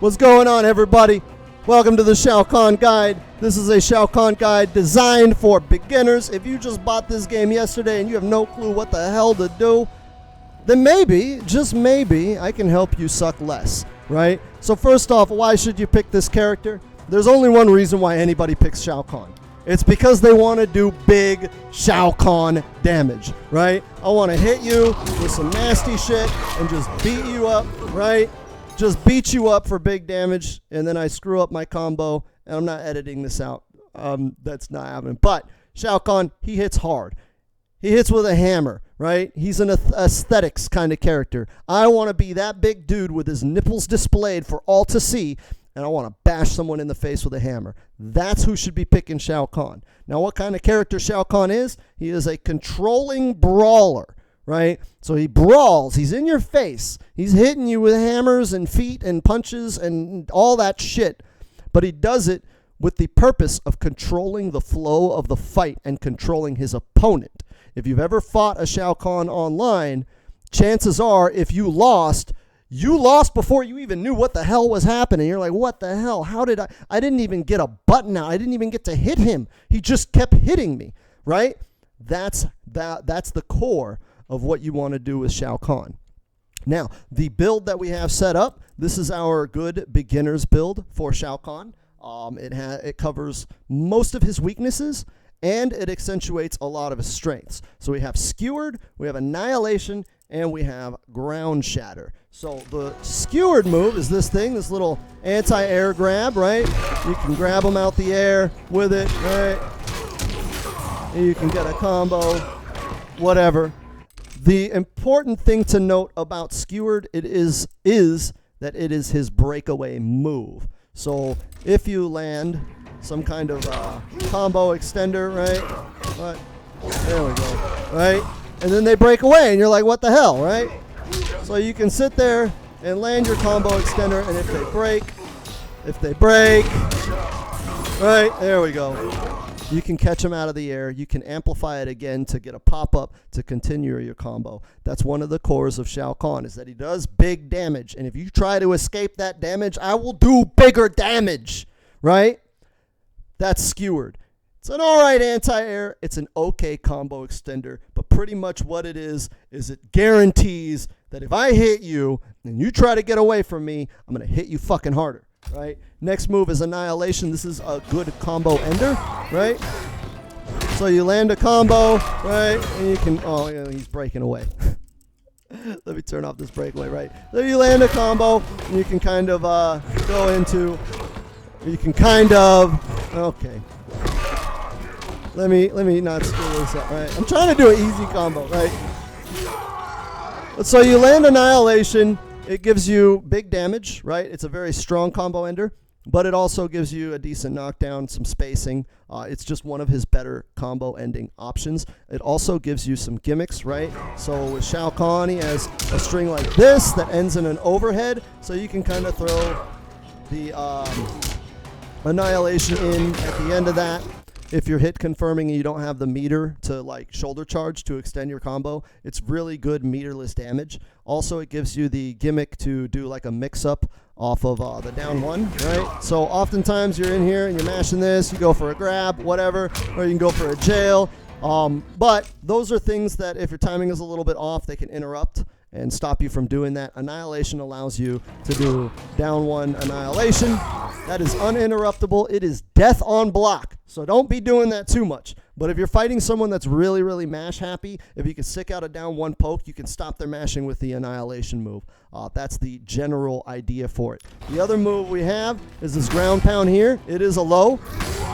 What's going on, everybody? Welcome to the Shao Kahn Guide. This is a Shao Kahn Guide designed for beginners. If you just bought this game yesterday and you have no clue what the hell to do, then maybe, just maybe, I can help you suck less, right? So first off, why should you pick this character? There's only one reason why anybody picks Shao Kahn. It's because they want to do big Shao Kahn damage, right? I want to hit you with some nasty shit and just beat you up, right? Just beat you up for big damage, and then I screw up my combo, and I'm not editing this out. That's not happening. But Shao Kahn, he hits hard. He hits with a hammer, right? He's an aesthetics kind of character. I want to be that big dude with his nipples displayed for all to see, and I want to bash someone in the face with a hammer. That's who should be picking Shao Kahn. Now, what kind of character Shao Kahn is? He is a controlling brawler, right? So he brawls. He's in your face. He's hitting you with hammers and feet and punches and all that shit. But he does it with the purpose of controlling the flow of the fight and controlling his opponent. If you've ever fought a Shao Kahn online, chances are if you lost before you even knew what the hell was happening. You're like, what the hell? How did I didn't even get a button out. I didn't even get to hit him. He just kept hitting me, right? That's the core of what you want to do with Shao Kahn. Now, the build that we have set up, this is our good beginner's build for Shao Kahn. It covers most of his weaknesses, and it accentuates a lot of his strengths. So we have Skewered, we have Annihilation, and we have Ground Shatter. So the Skewered move is this thing, this little anti-air grab, right? You can grab him out the air with it, right? You can get a combo, whatever. The important thing to note about Skewered is that it is his breakaway move. So if you land some kind of combo extender, right? There we go, right? And then they break away, and you're like, what the hell, right? So you can sit there and land your combo extender, and if they break, right? There we go. You can catch them out of the air. You can amplify it again to get a pop-up to continue your combo. That's one of the cores of Shao Kahn, is that he does big damage. And if you try to escape that damage, I will do bigger damage, right? That's Skewered. It's an all right anti-air. It's an okay combo extender. But pretty much what it is it guarantees that if I hit you and you try to get away from me, I'm going to hit you fucking harder. Right? Next move is Annihilation. This is a good combo ender, right? So you land a combo, right? And you can, oh, yeah, he's breaking away. Let me turn off this breakaway, right? So you land a combo, and you can kind of go into, okay. Let me not screw this up, right? I'm trying to do an easy combo, right? So you land Annihilation. It gives you big damage, right? It's a very strong combo ender, but it also gives you a decent knockdown, some spacing. It's just one of his better combo ending options. It also gives you some gimmicks, right? So with Shao Kahn, he has a string like this that ends in an overhead, so you can kind of throw the Annihilation in at the end of that. If you're hit confirming and you don't have the meter to like shoulder charge to extend your combo, it's really good meterless damage. Also, it gives you the gimmick to do like a mix-up off of the down one, right? So oftentimes you're in here and you're mashing this, you go for a grab, whatever, or you can go for a jail. But those are things that if your timing is a little bit off, they can interrupt and stop you from doing that. Annihilation allows you to do down one Annihilation. That is uninterruptible. It is death on block. So don't be doing that too much. But if you're fighting someone that's really, really mash happy, if you can stick out a down one poke, you can stop their mashing with the Annihilation move. That's the general idea for it. The other move we have is this ground pound here. It is a low.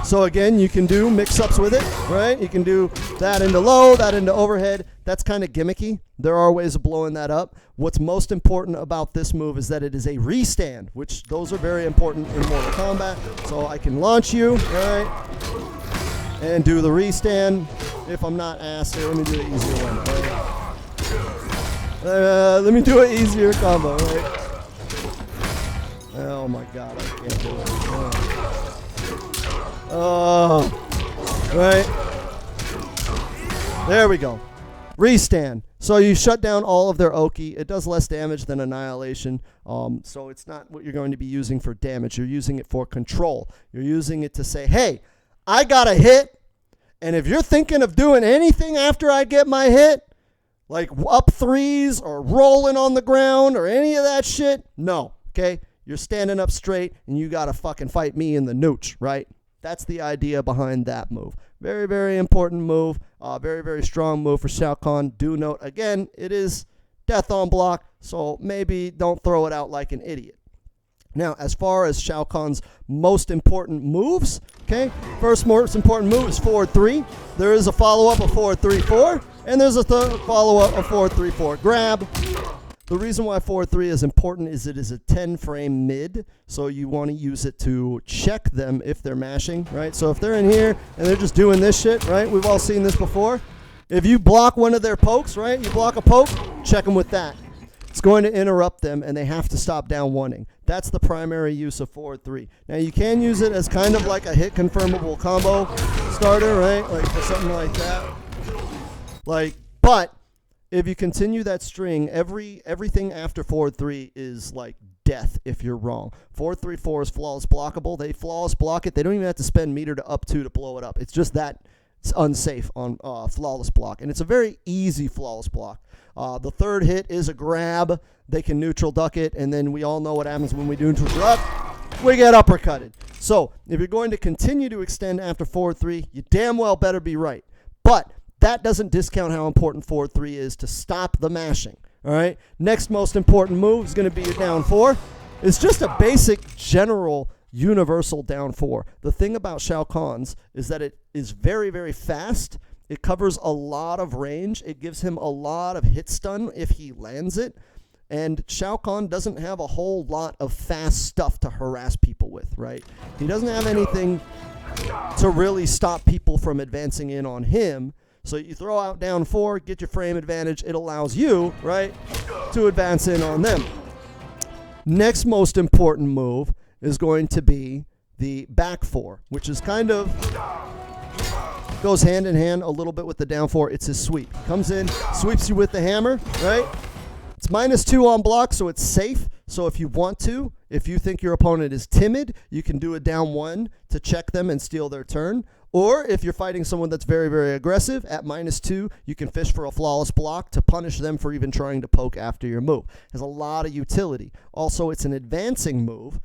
So again, you can do mix-ups with it, right? You can do that into low, that into overhead. That's kind of gimmicky. There are ways of blowing that up. What's most important about this move is that it is a restand, which those are very important in Mortal Kombat. So I can launch you, right? And do the restand. If I'm not asked, here, let me do the easier one. Right? Let me do an easier combo, right? Oh my god, I can't do it. Oh, right. There we go. Restand. So you shut down all of their Oki. It does less damage than Annihilation. So it's not what you're going to be using for damage. You're using it for control. You're using it to say, hey, I got a hit, and if you're thinking of doing anything after I get my hit, like up threes or rolling on the ground or any of that shit, no, okay? You're standing up straight, and you got to fucking fight me in the nooch, right? That's the idea behind that move. Very, very important move. Very, very strong move for Shao Kahn. Do note, again, it is death on block, so maybe don't throw it out like an idiot. Now, as far as Shao Kahn's most important moves, okay, first most important move is forward 3. There is a follow-up of forward 3-4, and there's a follow-up of forward 3-4 grab. The reason why forward 3 is important is it is a 10-frame mid, so you want to use it to check them if they're mashing, right? So if they're in here and they're just doing this shit, right? We've all seen this before. If you block one of their pokes, right? You block a poke, check them with that. It's going to interrupt them, and they have to stop down one-ing. That's the primary use of forward 3. Now, you can use it as kind of like a hit confirmable combo starter, right? Like or something like that. But if you continue that string, everything after forward 3 is like death if you're wrong. Forward 3-4 is flawless blockable. They flawless block it. They don't even have to spend meter to up 2 to blow it up. It's just that it's unsafe on flawless block. And it's a very easy flawless block. The third hit is a grab. They can neutral duck it. And then we all know what happens when we do neutral duck. We get uppercutted. So if you're going to continue to extend after forward 3, you damn well better be right. But that doesn't discount how important forward 3 is to stop the mashing. All right. Next most important move is going to be your down 4. It's just a basic general universal down 4. The thing about Shao Kahn's is that it is very, very fast. It covers a lot of range. It gives him a lot of hit stun if he lands it. And Shao Kahn doesn't have a whole lot of fast stuff to harass people with, right? He doesn't have anything to really stop people from advancing in on him. So you throw out down 4, get your frame advantage. It allows you, right, to advance in on them. Next most important move is going to be the back 4, which is kind of goes hand in hand a little bit with the down 4. It's his sweep. Comes in, sweeps you with the hammer, right? It's -2 on block, so it's safe. So if you want to, if you think your opponent is timid, you can do a down 1 to check them and steal their turn. Or if you're fighting someone that's very, very aggressive, at -2, you can fish for a flawless block to punish them for even trying to poke after your move. It has a lot of utility. Also, it's an advancing move.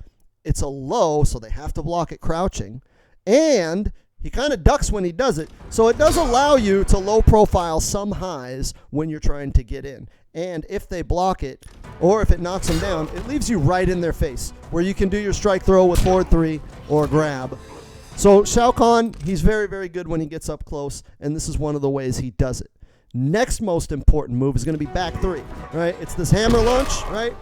It's a low, so they have to block it crouching. And he kind of ducks when he does it. So it does allow you to low profile some highs when you're trying to get in. And if they block it, or if it knocks them down, it leaves you right in their face, where you can do your strike throw with forward 3 or grab. So Shao Kahn, he's very, very good when he gets up close, and this is one of the ways he does it. Next most important move is going to be back 3, right? It's this hammer launch, right?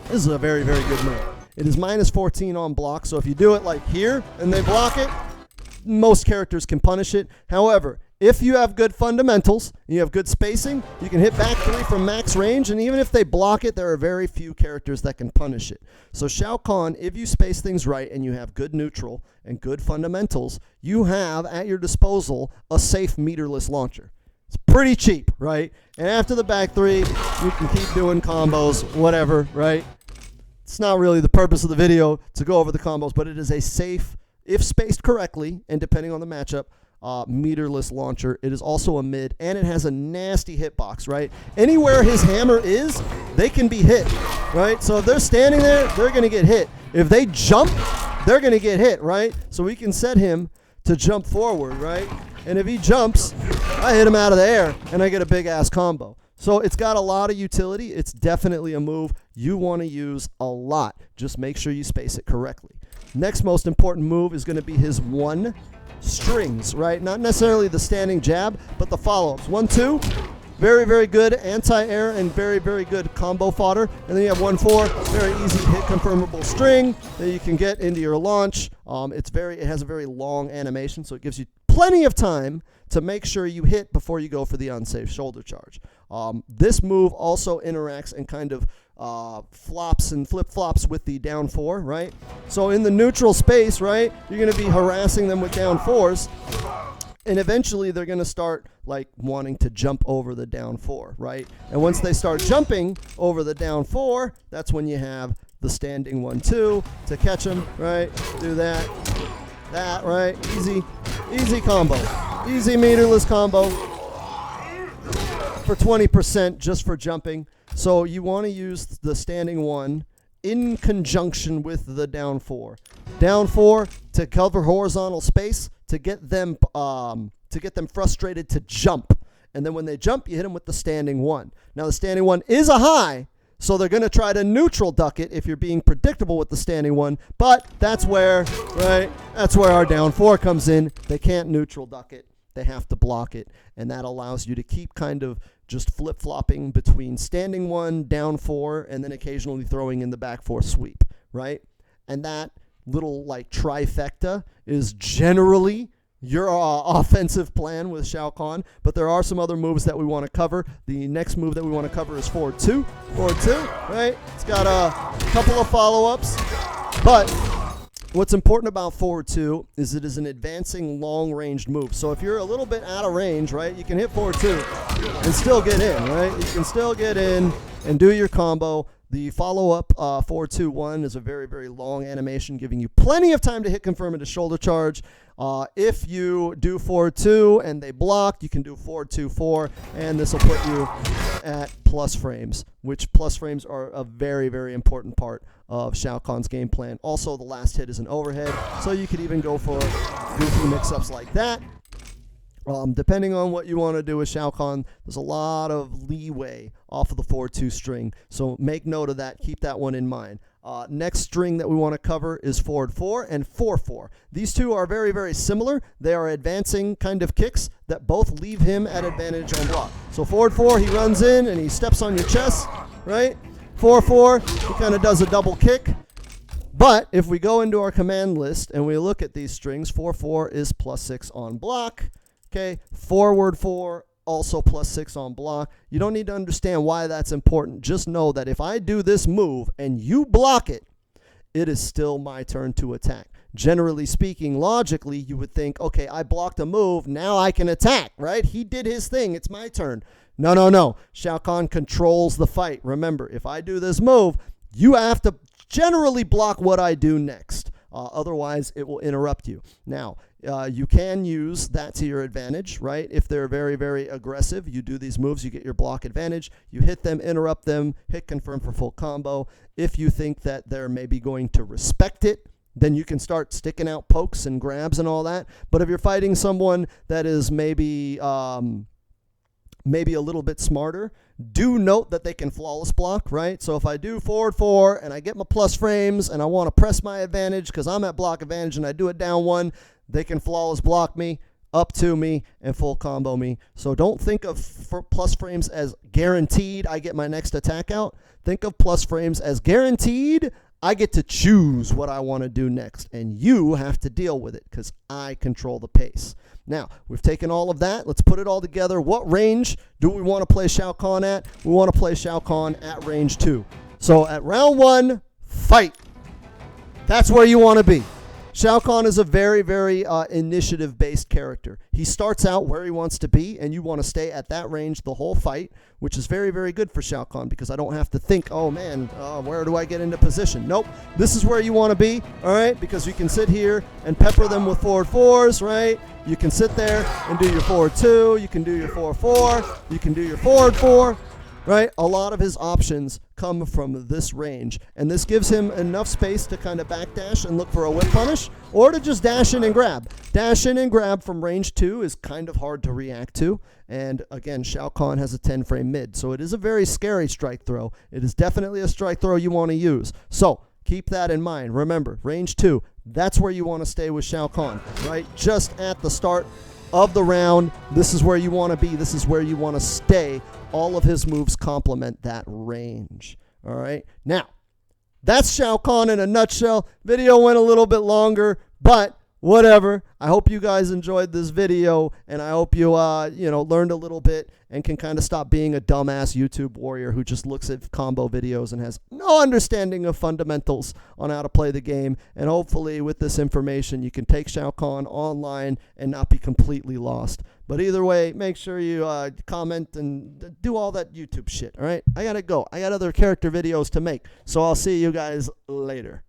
This is a very, very good move. It is -14 on block, so if you do it like here and they block it, most characters can punish it. However, if you have good fundamentals, you have good spacing, you can hit back 3 from max range, and even if they block it, there are very few characters that can punish it. So Shao Kahn, if you space things right and you have good neutral and good fundamentals, you have at your disposal a safe meterless launcher. It's pretty cheap, right? And after the back 3, you can keep doing combos, whatever, right? It's not really the purpose of the video to go over the combos, but it is a safe, if spaced correctly, and depending on the matchup, meterless launcher. It is also a mid, and it has a nasty hitbox, right? Anywhere his hammer is, they can be hit, right? So if they're standing there, they're going to get hit. If they jump, they're going to get hit, right? So we can set him to jump forward, right? And if he jumps, I hit him out of the air, and I get a big-ass combo. So it's got a lot of utility. It's definitely a move you want to use a lot. Just make sure you space it correctly. Next most important move is going to be his 1 strings, right? Not necessarily the standing jab, but the follow-ups. 1-2, very, very good anti-air and very, very good combo fodder. And then you have 1-4, very easy hit confirmable string that you can get into your launch. It has a very long animation, so it gives you plenty of time to make sure you hit before you go for the unsafe shoulder charge. This move also interacts and kind of flops and flip-flops with the down 4, right? So in the neutral space, right, you're going to be harassing them with down 4s. And eventually they're going to start like wanting to jump over the down 4, right? And once they start jumping over the down 4, that's when you have the standing 1-2 to catch them, right? Do that, right? Easy combo. Easy meterless combo for 20% just for jumping. So you want to use the standing 1 in conjunction with the down 4. Down 4 to cover horizontal space to get them frustrated to jump. And then when they jump, you hit them with the standing 1. Now the standing 1 is a high, so they're going to try to neutral duck it if you're being predictable with the standing 1. But that's where, right, that's where our down 4 comes in. They can't neutral duck it. They have to block it. And that allows you to keep kind of just flip-flopping between standing 1, down 4, and then occasionally throwing in the back 4 sweep, right? And that little like trifecta is generally your offensive plan with Shao Kahn, but there are some other moves that we want to cover. The next move that we want to cover is forward 2, right? It's got a couple of follow-ups, but what's important about forward 2 is it is an advancing long-ranged move. So if you're a little bit out of range, right, you can hit forward 2 and still get in, right? You can still get in and do your combo. The follow-up 4-2-1 is a very, very long animation, giving you plenty of time to hit confirm into shoulder charge. If you do 4-2 and they block, you can do 4-2-4, and this will put you at plus frames, which plus frames are a very, very important part of Shao Kahn's game plan. Also, the last hit is an overhead, so you could even go for goofy mix-ups like that. Depending on what you want to do with Shao Kahn, there's a lot of leeway off of the 4-2 string. So make note of that. Keep that one in mind. Next string that we want to cover is forward 4 and 4-4. These two are very, very similar. They are advancing kind of kicks that both leave him at advantage on block. So forward 4, he runs in and he steps on your chest, right? 4-4, he kind of does a double kick. But if we go into our command list and we look at these strings, 4-4 is +6 on block. Okay, forward 4, also +6 on block. You don't need to understand why that's important. Just know that if I do this move and you block it, it is still my turn to attack. Generally speaking, logically, you would think, okay, I blocked a move, now I can attack, right? He did his thing, it's my turn. No. Shao Kahn controls the fight. Remember, if I do this move, you have to generally block what I do next. Otherwise, it will interrupt you. Now, you can use that to your advantage, right? If they're very, very aggressive, you do these moves, you get your block advantage. You hit them, interrupt them, hit confirm for full combo. If you think that they're maybe going to respect it, then you can start sticking out pokes and grabs and all that. But if you're fighting someone that is maybe a little bit smarter, do note that they can flawless block, right? So if I do forward 4 and I get my plus frames and I want to press my advantage because I'm at block advantage and I do it down 1, they can flawless block me, up to me, and full combo me. So don't think of plus frames as guaranteed I get my next attack out. Think of plus frames as guaranteed I get to choose what I want to do next, and you have to deal with it because I control the pace. Now, we've taken all of that. Let's put it all together. What range do we want to play Shao Kahn at? We want to play Shao Kahn at range 2. So at round 1, fight. That's where you want to be. Shao Kahn is a very, very initiative-based character. He starts out where he wants to be, and you want to stay at that range the whole fight, which is very, very good for Shao Kahn because I don't have to think, oh, man, where do I get into position? Nope. This is where you want to be, all right, because you can sit here and pepper them with forward 4s, right? You can sit there and do your forward 2. You can do your 4-4. You can do your forward 4. Right? A lot of his options come from this range, and this gives him enough space to kind of backdash and look for a whip punish, or to just dash in and grab. Dash in and grab from range 2 is kind of hard to react to, and again, Shao Kahn has a 10-frame mid, so it is a very scary strike throw. It is definitely a strike throw you want to use. So keep that in mind. Remember, range 2, that's where you want to stay with Shao Kahn, right? Just at the start of the round, this is where you want to be. This is where you want to stay. All of his moves complement that range. All right. Now, that's Shao Kahn in a nutshell. Video went a little bit longer, but whatever. I hope you guys enjoyed this video, and I hope you, learned a little bit and can kind of stop being a dumbass YouTube warrior who just looks at combo videos and has no understanding of fundamentals on how to play the game. And hopefully with this information, you can take Shao Kahn online and not be completely lost. But either way, make sure you comment and do all that YouTube shit, all right? I got to go. I got other character videos to make, so I'll see you guys later.